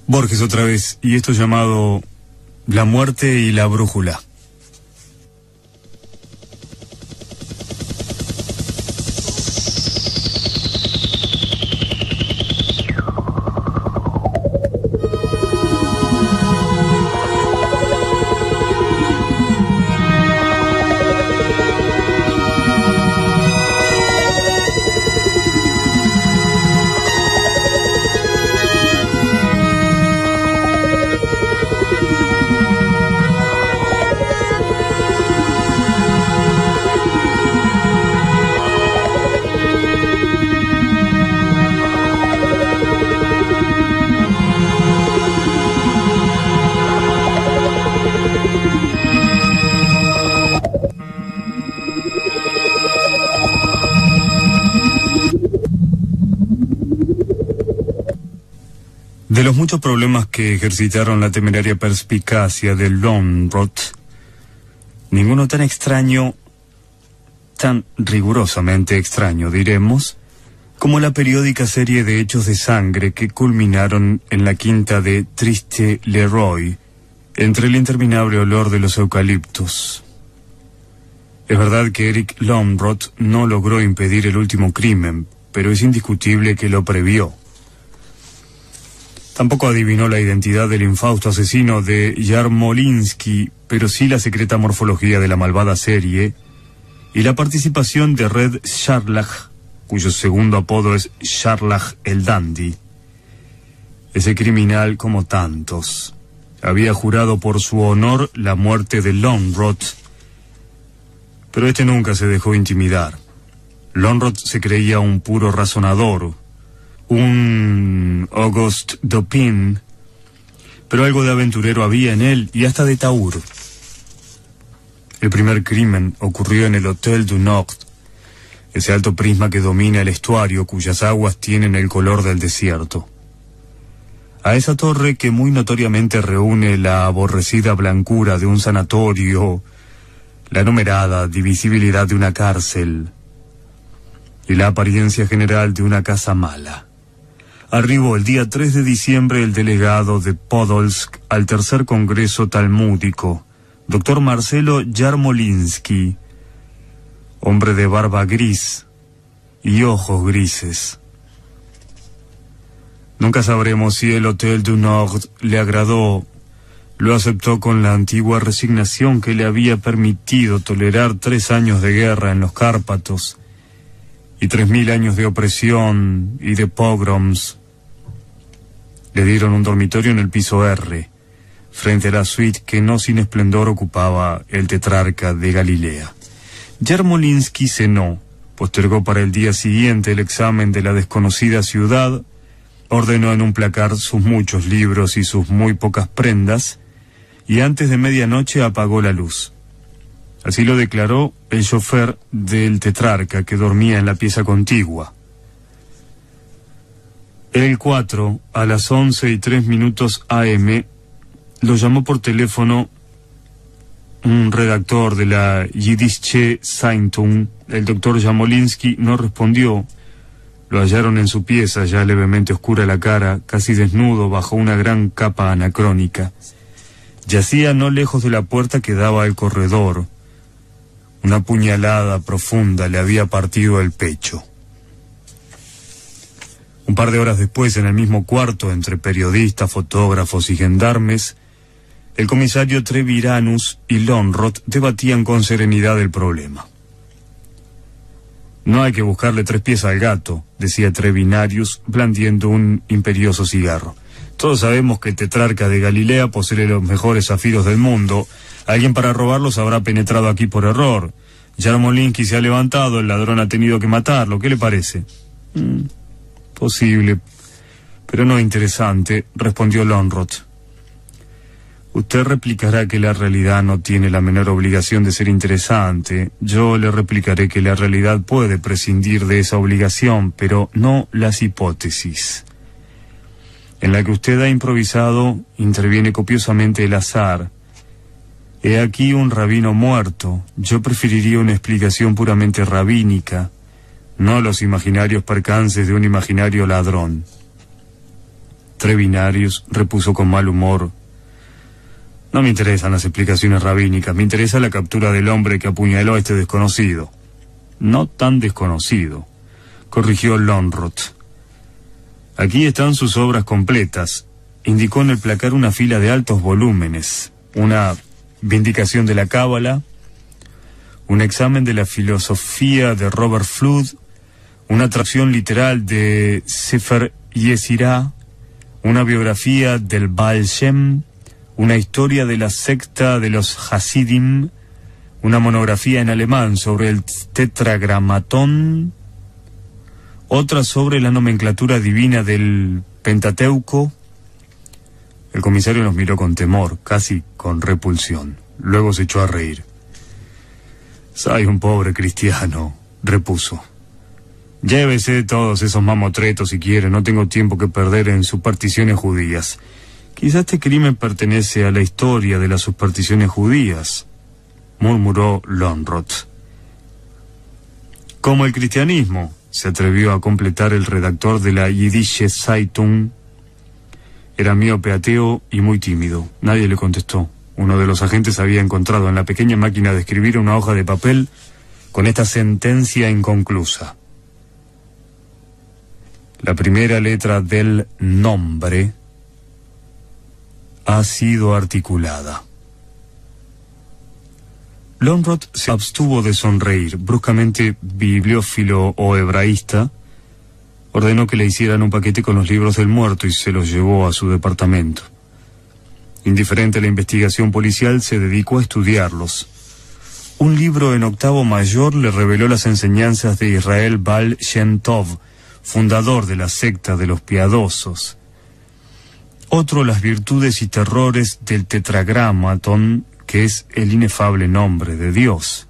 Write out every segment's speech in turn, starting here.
Borges otra vez, y esto llamado La muerte y la brújula. De los muchos problemas que ejercitaron la temeraria perspicacia de Lönnrot, ninguno tan extraño, tan rigurosamente extraño, diremos, como la periódica serie de hechos de sangre que culminaron en la quinta de Triste-Leroy, entre el interminable olor de los eucaliptos. Es verdad que Eric Lönnrot no logró impedir el último crimen, pero es indiscutible que lo previó. Tampoco adivinó la identidad del infausto asesino de Yarmolinsky, pero sí la secreta morfología de la malvada serie y la participación de Red Sharlach, cuyo segundo apodo es Sharlach el Dandy. Ese criminal, como tantos, había jurado por su honor la muerte de Lönnrot, pero este nunca se dejó intimidar. Lönnrot se creía un puro razonador, un Auguste Dupin, pero algo de aventurero había en él y hasta de taur. El primer crimen ocurrió en el Hotel du Nord, ese alto prisma que domina el estuario cuyas aguas tienen el color del desierto. A esa torre que muy notoriamente reúne la aborrecida blancura de un sanatorio, la numerada divisibilidad de una cárcel y la apariencia general de una casa mala. Arribó el día 3 de diciembre el delegado de Podolsk al tercer congreso talmúdico, doctor Marcelo Yarmolinsky, hombre de barba gris y ojos grises. Nunca sabremos si el Hotel du Nord le agradó. Lo aceptó con la antigua resignación que le había permitido tolerar 3 años de guerra en los Cárpatos y 3000 años de opresión y de pogroms. Le dieron un dormitorio en el piso R, frente a la suite que no sin esplendor ocupaba el tetrarca de Galilea. Yarmolinsky cenó, postergó para el día siguiente el examen de la desconocida ciudad, ordenó en un placar sus muchos libros y sus muy pocas prendas, y antes de medianoche apagó la luz. Así lo declaró el chofer del tetrarca que dormía en la pieza contigua. El 4, a las 11:03 AM, lo llamó por teléfono un redactor de la Yiddische Zeitung. El doctor Yarmolinsky no respondió. Lo hallaron en su pieza, ya levemente oscura la cara, casi desnudo bajo una gran capa anacrónica. Yacía no lejos de la puerta que daba al corredor. Una puñalada profunda le había partido el pecho. Un par de horas después, en el mismo cuarto, entre periodistas, fotógrafos y gendarmes, el comisario Treviranus y Lönnrot debatían con serenidad el problema. No hay que buscarle 3 pies al gato, decía Trevinarius, blandiendo un imperioso cigarro. Todos sabemos que el tetrarca de Galilea posee los mejores zafiros del mundo. Alguien para robarlos habrá penetrado aquí por error. Yarmolinsky se ha levantado, el ladrón ha tenido que matarlo. ¿Qué le parece? Posible, pero no interesante, respondió Lönnrot. Usted replicará que la realidad no tiene la menor obligación de ser interesante. Yo le replicaré que la realidad puede prescindir de esa obligación, pero no las hipótesis. En la que usted ha improvisado, interviene copiosamente el azar. He aquí un rabino muerto. Yo preferiría una explicación puramente rabínica, no los imaginarios percances de un imaginario ladrón. Frebinarius repuso con mal humor: no me interesan las explicaciones rabínicas, me interesa la captura del hombre que apuñaló a este desconocido. No tan desconocido, corrigió Lönnrot. Aquí están sus obras completas. Indicó en el placar una fila de altos volúmenes, una vindicación de la Cábala, un examen de la filosofía de Robert Flood, una traducción literal de Sefer Yesirá, una biografía del Baal Shem, una historia de la secta de los Hasidim, una monografía en alemán sobre el tetragramatón, otra sobre la nomenclatura divina del Pentateuco. El comisario nos miró con temor, casi con repulsión. Luego se echó a reír. Soy un pobre cristiano, repuso. Llévese todos esos mamotretos si quiere, no tengo tiempo que perder en supersticiones judías. Quizá este crimen pertenece a la historia de las supersticiones judías, murmuró Lönnrot. Como el cristianismo, se atrevió a completar el redactor de la Jiddische Zeitung. Era miope, ateo y muy tímido. Nadie le contestó. Uno de los agentes había encontrado en la pequeña máquina de escribir una hoja de papel con esta sentencia inconclusa. La primera letra del nombre ha sido articulada. Lönnrot se abstuvo de sonreír. Bruscamente, bibliófilo o hebraísta, ordenó que le hicieran un paquete con los libros del muerto y se los llevó a su departamento. Indiferente a la investigación policial, se dedicó a estudiarlos. Un libro en octavo mayor le reveló las enseñanzas de Israel Baal Shem Tov, fundador de la secta de los piadosos. Otro, las virtudes y terrores del tetragramatón, que es el inefable nombre de Dios.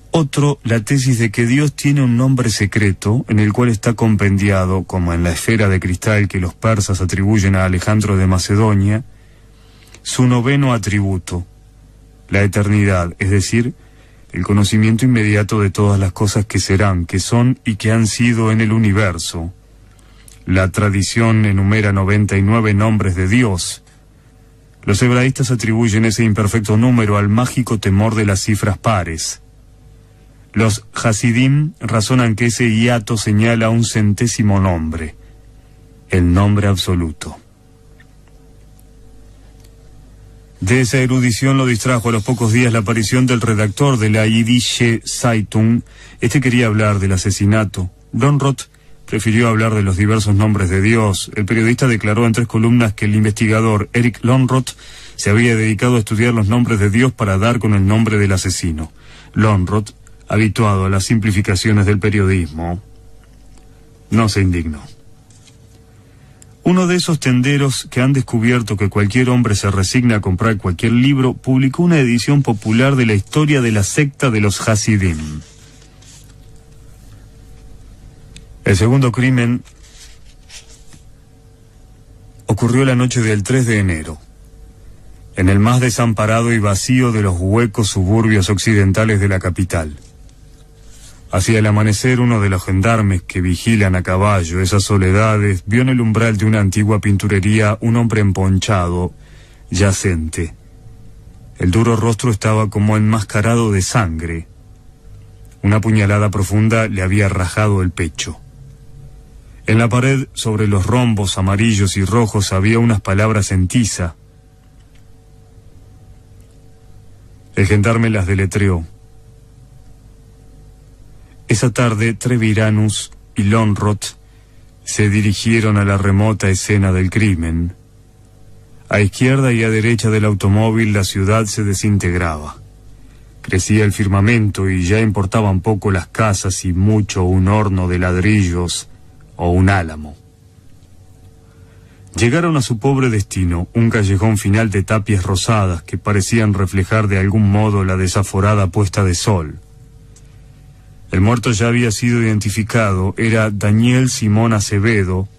Otro, la tesis de que Dios tiene un nombre secreto en el cual está compendiado, como en la esfera de cristal que los persas atribuyen a Alejandro de Macedonia, su noveno atributo, la eternidad, es decir, el conocimiento inmediato de todas las cosas que serán, que son y que han sido en el universo. La tradición enumera 99 nombres de Dios. Los hebraístas atribuyen ese imperfecto número al mágico temor de las cifras pares. Los Hasidim razonan que ese hiato señala un 100º nombre, el nombre absoluto. De esa erudición lo distrajo a los pocos días la aparición del redactor de la Jiddische Zeitung. Este quería hablar del asesinato. Lönnrot prefirió hablar de los diversos nombres de Dios. El periodista declaró en 3 columnas que el investigador Eric Lönnrot se había dedicado a estudiar los nombres de Dios para dar con el nombre del asesino. Lönnrot, habituado a las simplificaciones del periodismo, no se indignó. Uno de esos tenderos que han descubierto que cualquier hombre se resigna a comprar cualquier libro, publicó una edición popular de la historia de la secta de los Hasidim. El segundo crimen ocurrió la noche del 3 de enero, en el más desamparado y vacío de los huecos suburbios occidentales de la capital. Hacia el amanecer, uno de los gendarmes que vigilan a caballo esas soledades vio en el umbral de una antigua pinturería un hombre emponchado, yacente. El duro rostro estaba como enmascarado de sangre. Una puñalada profunda le había rajado el pecho. En la pared, sobre los rombos amarillos y rojos, había unas palabras en tiza. El gendarme las deletreó. Esa tarde, Treviranus y Lönnrot se dirigieron a la remota escena del crimen. A izquierda y a derecha del automóvil la ciudad se desintegraba. Crecía el firmamento y ya importaban poco las casas y mucho un horno de ladrillos o un álamo. Llegaron a su pobre destino, un callejón final de tapias rosadas que parecían reflejar de algún modo la desaforada puesta de sol. El muerto ya había sido identificado, era Daniel Simón Acevedo,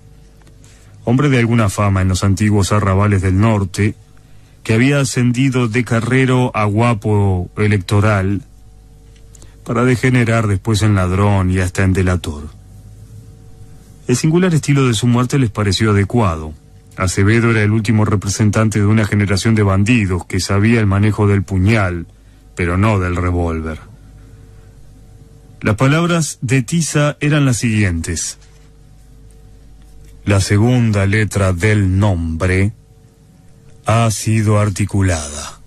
hombre de alguna fama en los antiguos arrabales del norte, que había ascendido de carrero a guapo electoral para degenerar después en ladrón y hasta en delator. El singular estilo de su muerte les pareció adecuado. Acevedo era el último representante de una generación de bandidos que sabía el manejo del puñal, pero no del revólver. Las palabras de Tiza eran las siguientes: la segunda letra del nombre ha sido articulada.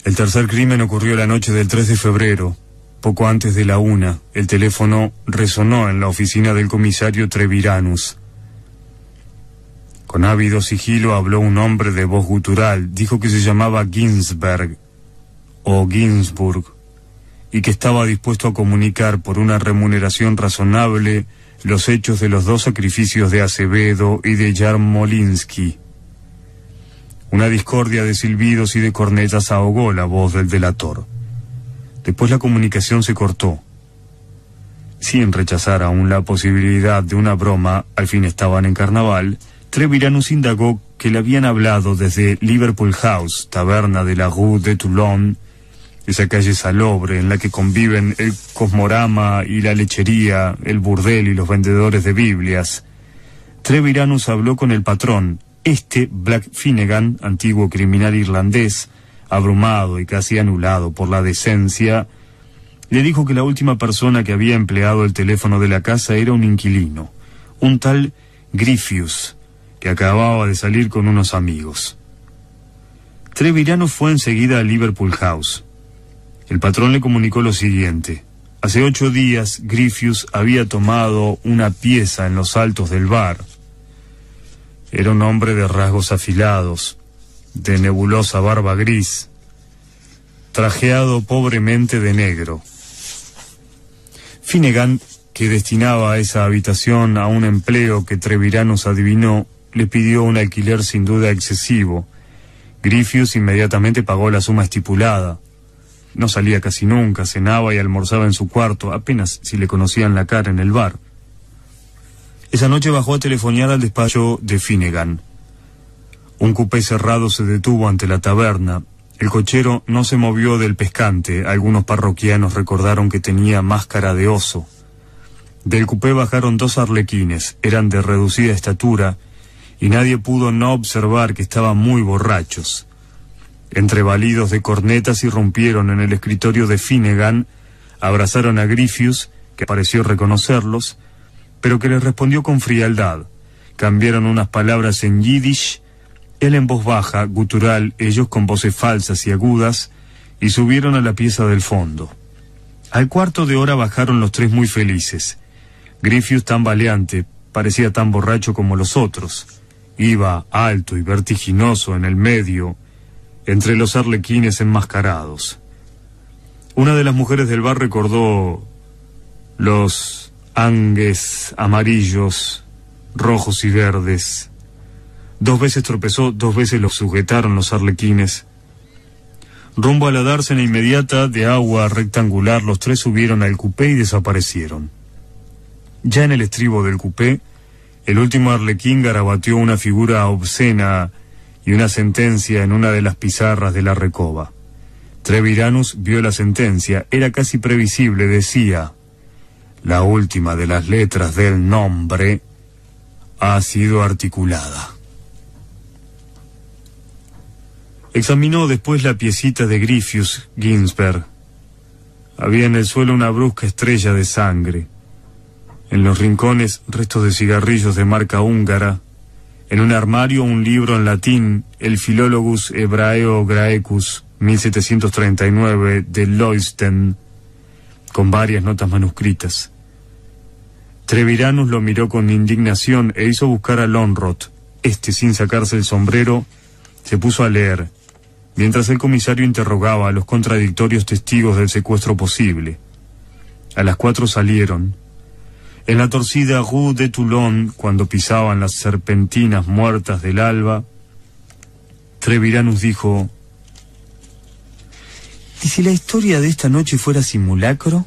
El tercer crimen ocurrió la noche del 3 de febrero. Poco antes de la 1, el teléfono resonó en la oficina del comisario Treviranus. Con ávido sigilo habló un hombre de voz gutural. Dijo que se llamaba Ginsberg o Ginsburg y que estaba dispuesto a comunicar por una remuneración razonable los hechos de los 2 sacrificios de Acevedo y de Yarmolinsky. Una discordia de silbidos y de cornetas ahogó la voz del delator. Después la comunicación se cortó. Sin rechazar aún la posibilidad de una broma, al fin estaban en carnaval, Treviranus indagó que le habían hablado desde Liverpool House, taberna de la Rue de Toulon, esa calle salobre en la que conviven el cosmorama y la lechería, el burdel y los vendedores de Biblias. Treviranus habló con el patrón, Black Finnegan, antiguo criminal irlandés, abrumado y casi anulado por la decencia, le dijo que la última persona que había empleado el teléfono de la casa era un inquilino, un tal Griffius, que acababa de salir con unos amigos. Treviranus fue enseguida a Liverpool House. El patrón le comunicó lo siguiente: hace 8 días Griffius había tomado una pieza en los altos del bar. Era un hombre de rasgos afilados, de nebulosa barba gris, trajeado pobremente de negro. Finnegan, que destinaba a esa habitación a un empleo que Treviranus adivinó, le pidió un alquiler sin duda excesivo. Griffius inmediatamente pagó la suma estipulada. No salía casi nunca, cenaba y almorzaba en su cuarto, apenas si le conocían la cara en el bar. Esa noche bajó a telefonear al despacho de Finnegan. Un cupé cerrado se detuvo ante la taberna. El cochero no se movió del pescante. Algunos parroquianos recordaron que tenía máscara de oso. Del cupé bajaron 2 arlequines. Eran de reducida estatura y nadie pudo no observar que estaban muy borrachos. Entre balidos de cornetas irrumpieron en el escritorio de Finnegan, abrazaron a Griffius, que pareció reconocerlos, pero que les respondió con frialdad. Cambiaron unas palabras en yiddish, él en voz baja, gutural, ellos con voces falsas y agudas, y subieron a la pieza del fondo. Al cuarto de hora bajaron los 3 muy felices. Griffius tambaleante, parecía tan borracho como los otros. Iba alto y vertiginoso en el medio, entre los arlequines enmascarados. Una de las mujeres del bar recordó los angues amarillos, rojos y verdes. 2 veces tropezó, 2 veces lo sujetaron los arlequines. Rumbo a la dársena inmediata de agua rectangular, los 3 subieron al cupé y desaparecieron. Ya en el estribo del cupé, el último arlequín garabateó una figura obscena y una sentencia en una de las pizarras de la recoba. Treviranus vio la sentencia, era casi previsible, decía: la última de las letras del nombre ha sido articulada. Examinó después la piecita de Griffius Ginsberg. Había en el suelo una brusca estrella de sangre. En los rincones, restos de cigarrillos de marca húngara. En un armario, un libro en latín, el Philologus Hebraeo Graecus, 1739, de Leusten, con varias notas manuscritas. Treviranus lo miró con indignación e hizo buscar a Lonrot. Sin sacarse el sombrero, se puso a leer, mientras el comisario interrogaba a los contradictorios testigos del secuestro posible. A las 4 salieron. En la torcida Rue de Toulon, cuando pisaban las serpentinas muertas del alba, Treviranus dijo: ¿y si la historia de esta noche fuera simulacro?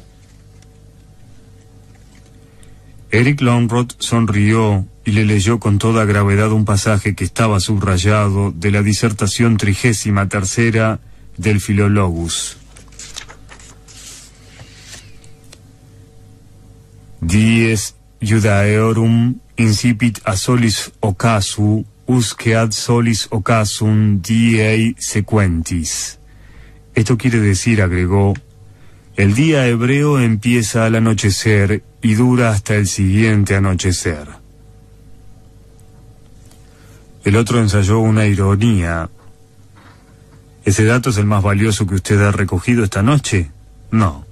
Eric Lonrot sonrió y le leyó con toda gravedad un pasaje que estaba subrayado de la disertación 33ª del Philologus. dies Judaeorum incipit a solis occasu, usque ad solis occasum diei sequentis. Esto quiere decir, agregó, el día hebreo empieza al anochecer y dura hasta el siguiente anochecer. El otro ensayó una ironía. ¿Ese dato es el más valioso que usted ha recogido esta noche? No.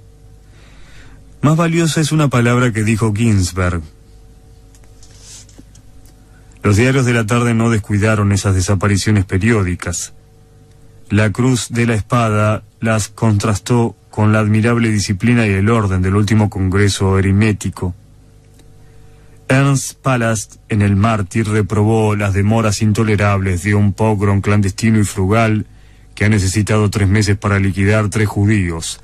Más valiosa es una palabra que dijo Ginsberg. Los diarios de la tarde no descuidaron esas desapariciones periódicas. La Cruz de la Espada las contrastó con la admirable disciplina y el orden del último congreso aritmético. Ernst Palast, en El Mártir, reprobó las demoras intolerables de un pogrom clandestino y frugal que ha necesitado 3 meses para liquidar 3 judíos.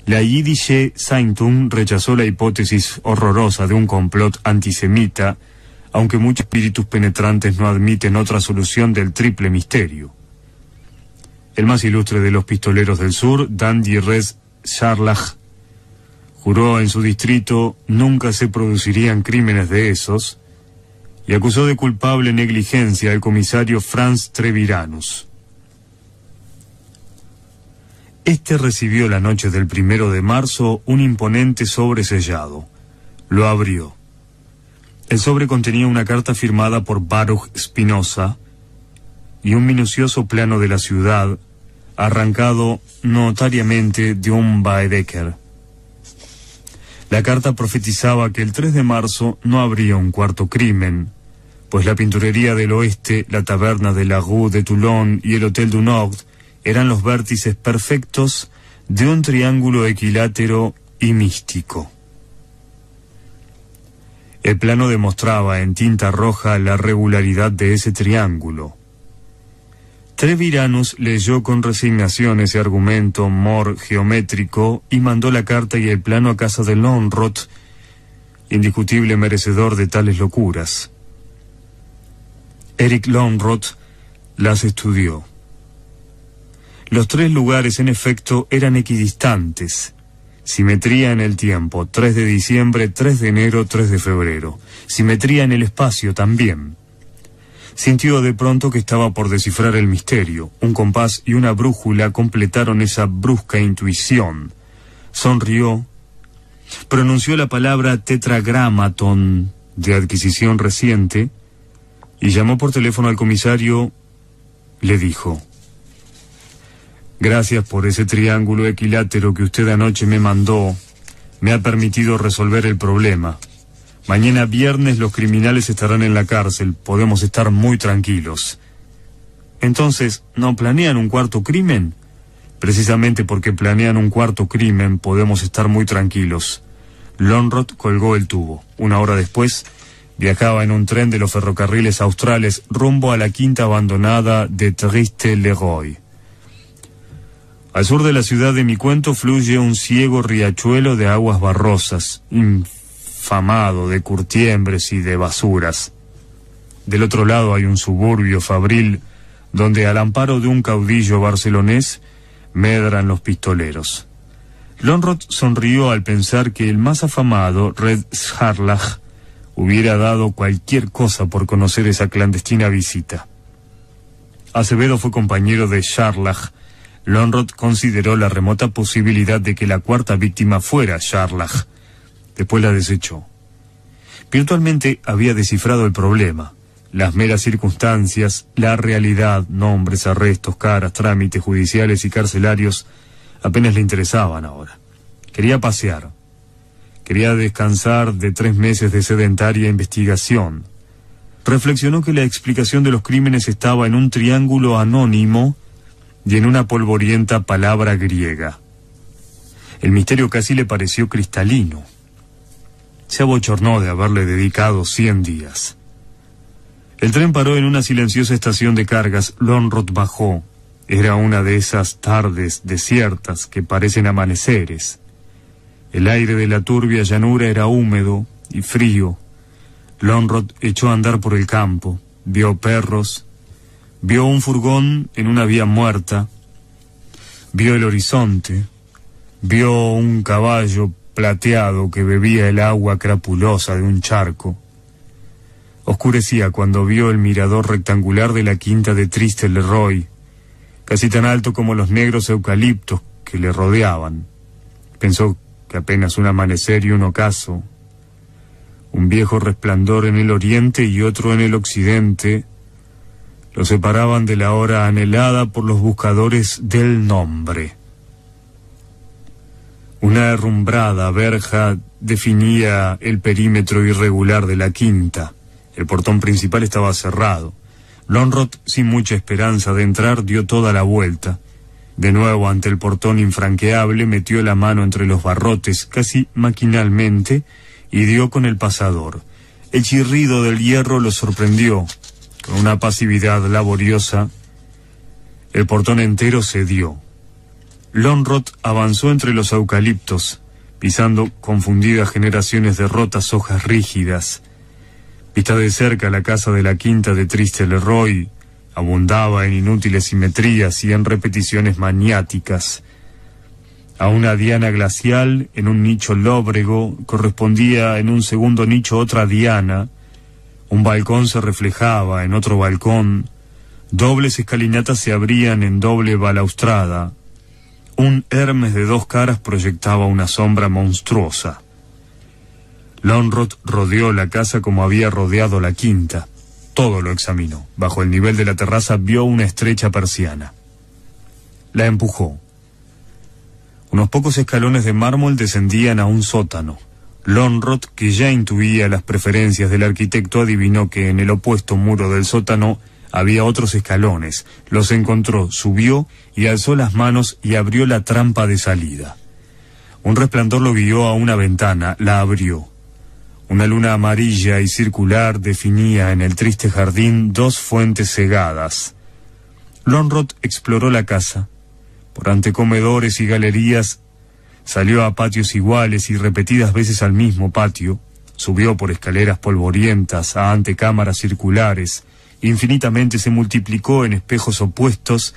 La Jüdische Zeitung rechazó la hipótesis horrorosa de un complot antisemita, aunque muchos espíritus penetrantes no admiten otra solución del triple misterio. El más ilustre de los pistoleros del sur, Dandy Rez Scharlach, juró en su distrito nunca se producirían crímenes de esos, y acusó de culpable negligencia al comisario Franz Treviranus. Este recibió la noche del 1 de marzo un imponente sobre sellado. Lo abrió. El sobre contenía una carta firmada por Baruch Spinoza y un minucioso plano de la ciudad, arrancado notariamente de un Baedeker. La carta profetizaba que el 3 de marzo no habría un cuarto crimen, pues la pinturería del oeste, la taberna de la Rue de Toulon y el Hotel du Nord eran los vértices perfectos de un triángulo equilátero y místico. El plano demostraba en tinta roja la regularidad de ese triángulo. Treviranus leyó con resignación ese argumento mor geométrico y mandó la carta y el plano a casa de Lönnrot, indiscutible merecedor de tales locuras. Erich Lönnrot las estudió. Los 3 lugares, en efecto, eran equidistantes. Simetría en el tiempo, 3 de diciembre, 3 de enero, 3 de febrero. Simetría en el espacio también. Sintió de pronto que estaba por descifrar el misterio. Un compás y una brújula completaron esa brusca intuición. Sonrió, pronunció la palabra tetragramaton de adquisición reciente y llamó por teléfono al comisario. Le dijo: gracias por ese triángulo equilátero que usted anoche me mandó. Me ha permitido resolver el problema. Mañana viernes los criminales estarán en la cárcel. Podemos estar muy tranquilos. Entonces, ¿no planean un cuarto crimen? Precisamente porque planean un cuarto crimen, podemos estar muy tranquilos. Lönnrot colgó el tubo. 1 hora después, viajaba en un tren de los ferrocarriles australes rumbo a la quinta abandonada de Triste-Leroy. Al sur de la ciudad de mi cuento fluye un ciego riachuelo de aguas barrosas, infamado de curtiembres y de basuras. Del otro lado hay un suburbio fabril donde al amparo de un caudillo barcelonés medran los pistoleros. Lönnrot sonrió al pensar que el más afamado, Red Scharlach, hubiera dado cualquier cosa por conocer esa clandestina visita. Acevedo fue compañero de Scharlach. Lönnrot consideró la remota posibilidad de que la cuarta víctima fuera Scharlach. Después la desechó. Virtualmente había descifrado el problema. Las meras circunstancias, la realidad, nombres, arrestos, caras, trámites judiciales y carcelarios apenas le interesaban ahora. Quería pasear. Quería descansar de 3 meses de sedentaria investigación. Reflexionó que la explicación de los crímenes estaba en un triángulo anónimo y en una polvorienta palabra griega. El misterio casi le pareció cristalino. Se abochornó de haberle dedicado 100 días. El tren paró en una silenciosa estación de cargas. Lönnrot bajó. Era una de esas tardes desiertas que parecen amaneceres. El aire de la turbia llanura era húmedo y frío. Lönnrot echó a andar por el campo. Vio perros. Vio un furgón en una vía muerta. Vio el horizonte. Vio un caballo plateado que bebía el agua crapulosa de un charco. Oscurecía cuando vio el mirador rectangular de la quinta de Triste-Leroy, casi tan alto como los negros eucaliptos que le rodeaban. Pensó que apenas un amanecer y un ocaso, un viejo resplandor en el oriente y otro en el occidente, lo separaban de la hora anhelada por los buscadores del nombre. Una herrumbrada verja definía el perímetro irregular de la quinta. El portón principal estaba cerrado. Lönnrot, sin mucha esperanza de entrar, dio toda la vuelta. De nuevo ante el portón infranqueable, metió la mano entre los barrotes, casi maquinalmente, y dio con el pasador. El chirrido del hierro lo sorprendió. Con una pasividad laboriosa, el portón entero cedió. Lönnrot avanzó entre los eucaliptos, pisando confundidas generaciones de rotas hojas rígidas. Vista de cerca, la casa de la quinta de Triste-Leroy abundaba en inútiles simetrías y en repeticiones maniáticas. A una diana glacial, en un nicho lóbrego, correspondía en un segundo nicho otra diana. Un balcón se reflejaba en otro balcón. Dobles escalinatas se abrían en doble balaustrada. Un Hermes de dos caras proyectaba una sombra monstruosa. Lönnrot rodeó la casa como había rodeado la quinta. Todo lo examinó. Bajo el nivel de la terraza vio una estrecha persiana. La empujó. Unos pocos escalones de mármol descendían a un sótano. Lönnrot, que ya intuía las preferencias del arquitecto, adivinó que en el opuesto muro del sótano había otros escalones. Los encontró, subió y alzó las manos y abrió la trampa de salida. Un resplandor lo guió a una ventana, la abrió. Una luna amarilla y circular definía en el triste jardín dos fuentes cegadas. Lönnrot exploró la casa. Por antecomedores y galerías salió a patios iguales y repetidas veces al mismo patio. Subió por escaleras polvorientas a antecámaras circulares. Infinitamente se multiplicó en espejos opuestos.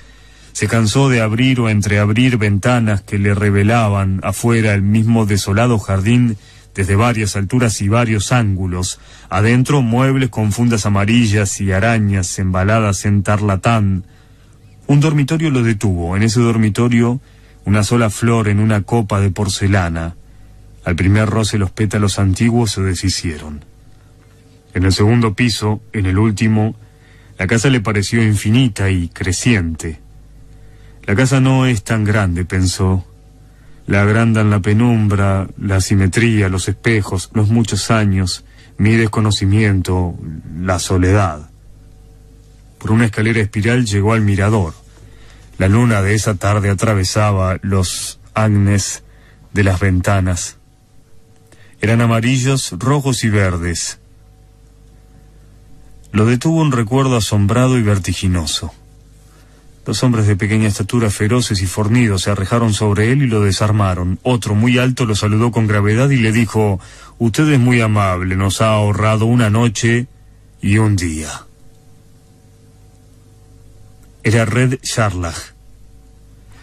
Se cansó de abrir o entreabrir ventanas que le revelaban afuera el mismo desolado jardín desde varias alturas y varios ángulos. Adentro, muebles con fundas amarillas y arañas embaladas en tarlatán. Un dormitorio lo detuvo. En ese dormitorio, una sola flor en una copa de porcelana. Al primer roce los pétalos antiguos se deshicieron. En el segundo piso, en el último, la casa le pareció infinita y creciente. La casa no es tan grande, pensó. La agrandan la penumbra, la simetría, los espejos, los muchos años, mi desconocimiento, la soledad. Por una escalera espiral llegó al mirador. La luna de esa tarde atravesaba los agnes de las ventanas. Eran amarillos, rojos y verdes. Lo detuvo un recuerdo asombrado y vertiginoso. Dos hombres de pequeña estatura, feroces y fornidos, se arrejaron sobre él y lo desarmaron. Otro, muy alto, lo saludó con gravedad y le dijo: «Usted es muy amable, nos ha ahorrado una noche y un día». Era Red Sharlach.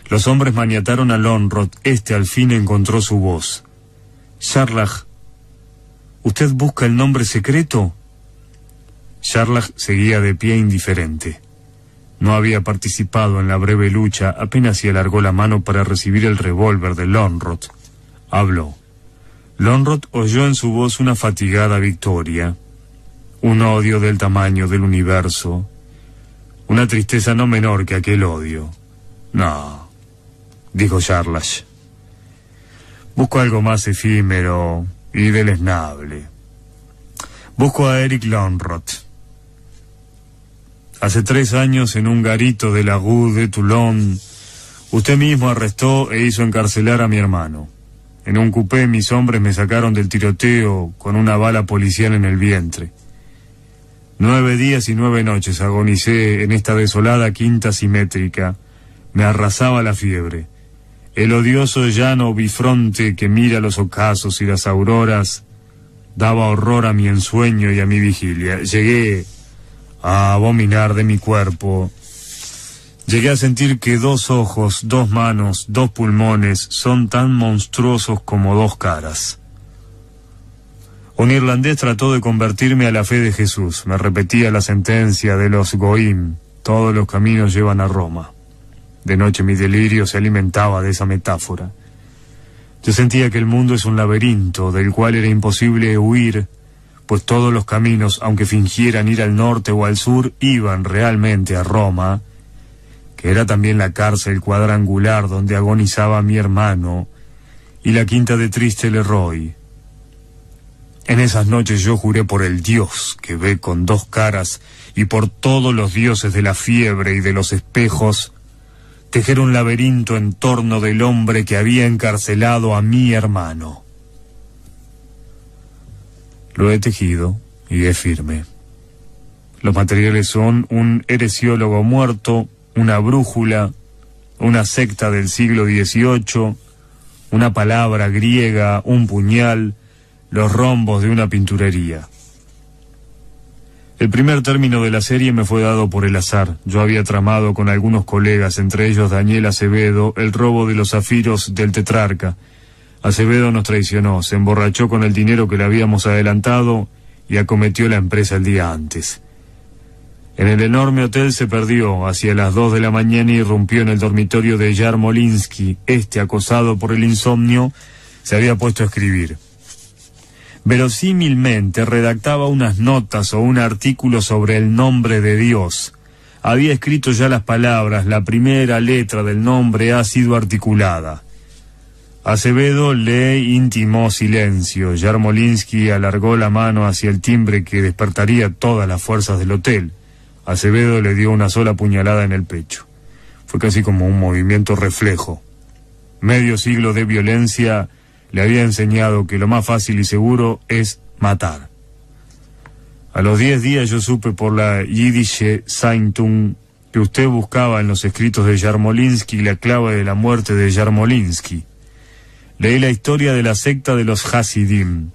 Los hombres maniataron a Lönnrot. Este al fin encontró su voz. «Sharlach, ¿usted busca el nombre secreto?» Sharlach seguía de pie indiferente. No había participado en la breve lucha, apenas si alargó la mano para recibir el revólver de Lönnrot. Habló. Lönnrot oyó en su voz una fatigada victoria, un odio del tamaño del universo, una tristeza no menor que aquel odio. «No», dijo Sharlach. «Busco algo más efímero y deleznable. Busco a Eric Lönnrot. Hace 3 años, en un garito de la Rue de Toulon, usted mismo arrestó e hizo encarcelar a mi hermano. En un coupé mis hombres me sacaron del tiroteo con una bala policial en el vientre. 9 días y 9 noches agonicé en esta desolada quinta simétrica. Me arrasaba la fiebre. El odioso llano bifronte que mira los ocasos y las auroras daba horror a mi ensueño y a mi vigilia. Llegué a abominar de mi cuerpo. Llegué a sentir que 2 ojos, 2 manos, 2 pulmones son tan monstruosos como 2 caras. Un irlandés trató de convertirme a la fe de Jesús. Me repetía la sentencia de los Goim: todos los caminos llevan a Roma. De noche mi delirio se alimentaba de esa metáfora. Yo sentía que el mundo es un laberinto del cual era imposible huir, pues todos los caminos, aunque fingieran ir al norte o al sur, iban realmente a Roma, que era también la cárcel cuadrangular donde agonizaba mi hermano, y la quinta de Triste Leroy. En esas noches yo juré por el Dios que ve con 2 caras y por todos los dioses de la fiebre y de los espejos, tejer un laberinto en torno del hombre que había encarcelado a mi hermano. Lo he tejido y es firme. Los materiales son un heresiólogo muerto, una brújula, una secta del siglo XVIII, una palabra griega, un puñal, los rombos de una pinturería. El primer término de la serie me fue dado por el azar. Yo había tramado con algunos colegas, entre ellos Daniel Acevedo, el robo de los zafiros del tetrarca. Acevedo nos traicionó, se emborrachó con el dinero que le habíamos adelantado y acometió la empresa el día antes. En el enorme hotel se perdió. Hacia las 2 de la mañana irrumpió en el dormitorio de Yarmolinsky. Acosado por el insomnio, se había puesto a escribir. Verosímilmente redactaba unas notas o un artículo sobre el nombre de Dios. Había escrito ya las palabras: la primera letra del nombre ha sido articulada. Acevedo le intimó silencio. Yarmolinsky alargó la mano hacia el timbre que despertaría todas las fuerzas del hotel. Acevedo le dio una sola puñalada en el pecho. Fue casi como un movimiento reflejo. Medio siglo de violencia le había enseñado que lo más fácil y seguro es matar. A los 10 días yo supe por la Yiddische Zeitung que usted buscaba en los escritos de Yarmolinsky la clave de la muerte de Yarmolinsky. Leí la historia de la secta de los Hasidim.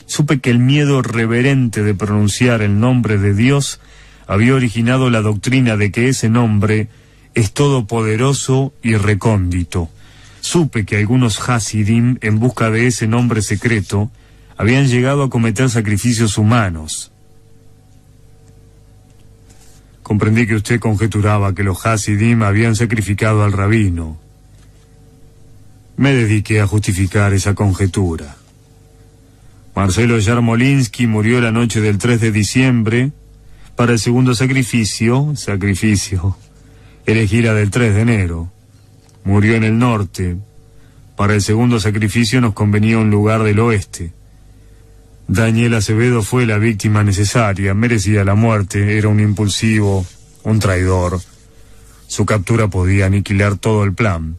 Supe que el miedo reverente de pronunciar el nombre de Dios había originado la doctrina de que ese nombre es todopoderoso y recóndito. Supe que algunos Hasidim, en busca de ese nombre secreto, habían llegado a cometer sacrificios humanos. Comprendí que usted conjeturaba que los Hasidim habían sacrificado al rabino. Me dediqué a justificar esa conjetura. Marcelo Yarmolinsky murió la noche del 3 de diciembre. Para el segundo sacrificio, elegí la del 3 de enero. Murió en el norte. Para el segundo sacrificio nos convenía un lugar del oeste. Daniel Acevedo fue la víctima necesaria, merecía la muerte, era un impulsivo, un traidor. Su captura podía aniquilar todo el plan.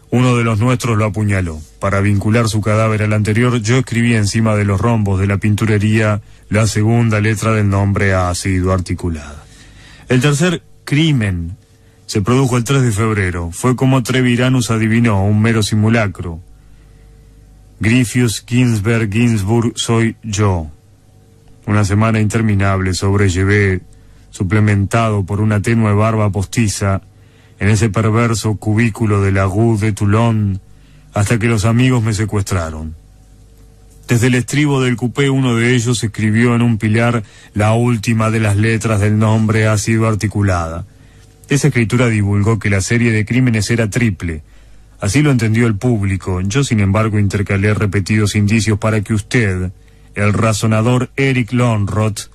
Uno de los nuestros lo apuñaló. Para vincular su cadáver al anterior, yo escribí encima de los rombos de la pinturería: la segunda letra del nombre ha sido articulada. El tercer crimen se produjo el 3 de febrero. Fue como Treviranus adivinó, un mero simulacro. Griffius Ginsburg soy yo. Una semana interminable sobrellevé, suplementado por una tenue barba postiza, en ese perverso cubículo de la Rue de Toulon, hasta que los amigos me secuestraron. Desde el estribo del coupé uno de ellos escribió en un pilar: la última de las letras del nombre ha sido articulada. Esa escritura divulgó que la serie de crímenes era triple. Así lo entendió el público. Yo, sin embargo, intercalé repetidos indicios para que usted, el razonador Eric Lonroth,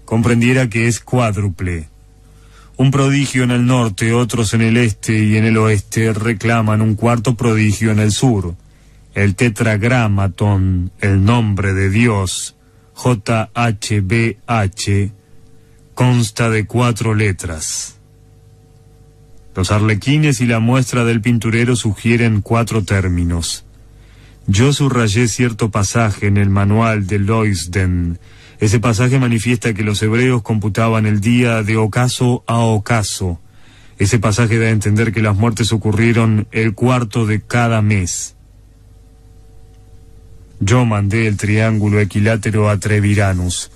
comprendiera que es cuádruple. Un prodigio en el norte, otros en el este y en el oeste reclaman un cuarto prodigio en el sur. El tetragramaton, el nombre de Dios, JHBH, consta de 4 letras. Los arlequines y la muestra del pinturero sugieren 4 términos. Yo subrayé cierto pasaje en el manual de Loisden. Ese pasaje manifiesta que los hebreos computaban el día de ocaso a ocaso. Ese pasaje da a entender que las muertes ocurrieron el cuarto de cada mes. Yo mandé el triángulo equilátero a Treviranus.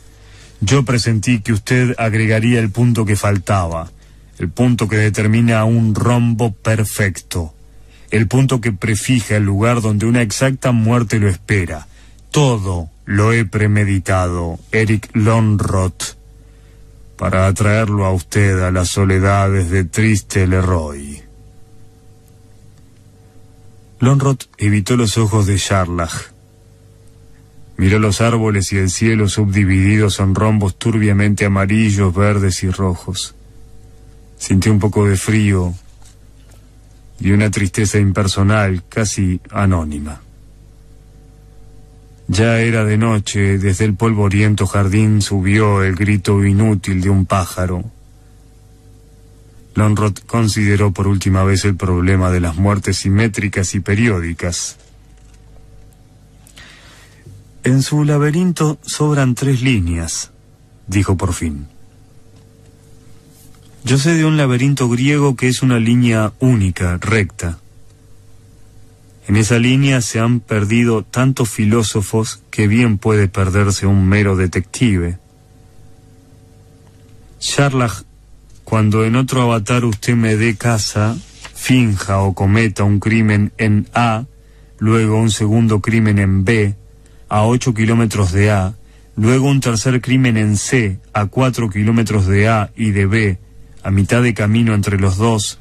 Yo presentí que usted agregaría el punto que faltaba. el punto que determina un rombo perfecto, el punto que prefija el lugar donde una exacta muerte lo espera. Todo lo he premeditado, Eric Lonrot, para atraerlo a usted a las soledades de Triste Leroy. Lonrot evitó los ojos de Sherlock. Miró los árboles y el cielo subdivididos en rombos turbiamente amarillos, verdes y rojos. Sintió un poco de frío y una tristeza impersonal, casi anónima. Ya era de noche, desde el polvoriento jardín subió el grito inútil de un pájaro. Lonrot consideró por última vez el problema de las muertes simétricas y periódicas. En su laberinto sobran 3 líneas, dijo por fin. Yo sé de un laberinto griego que es una línea única, recta. En esa línea se han perdido tantos filósofos que bien puede perderse un mero detective. Sherlock, cuando en otro avatar usted me dé caza, finja o cometa un crimen en A, luego un segundo crimen en B, a 8 kilómetros de A, luego un tercer crimen en C, a 4 kilómetros de A y de B, a mitad de camino entre los dos,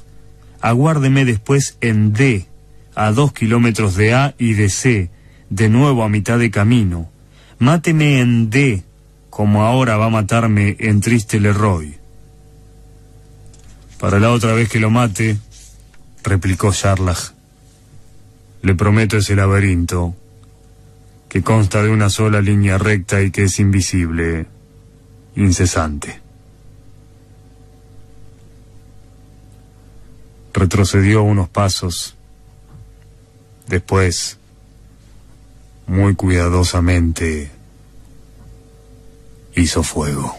aguárdeme después en D, a 2 kilómetros de A y de C, de nuevo a mitad de camino. Máteme en D, como ahora va a matarme en Triste Leroy. Para la otra vez que lo mate, replicó Sherlock, le prometo ese laberinto, que consta de una sola línea recta y que es invisible, incesante. Retrocedió unos pasos. Después, muy cuidadosamente, hizo fuego.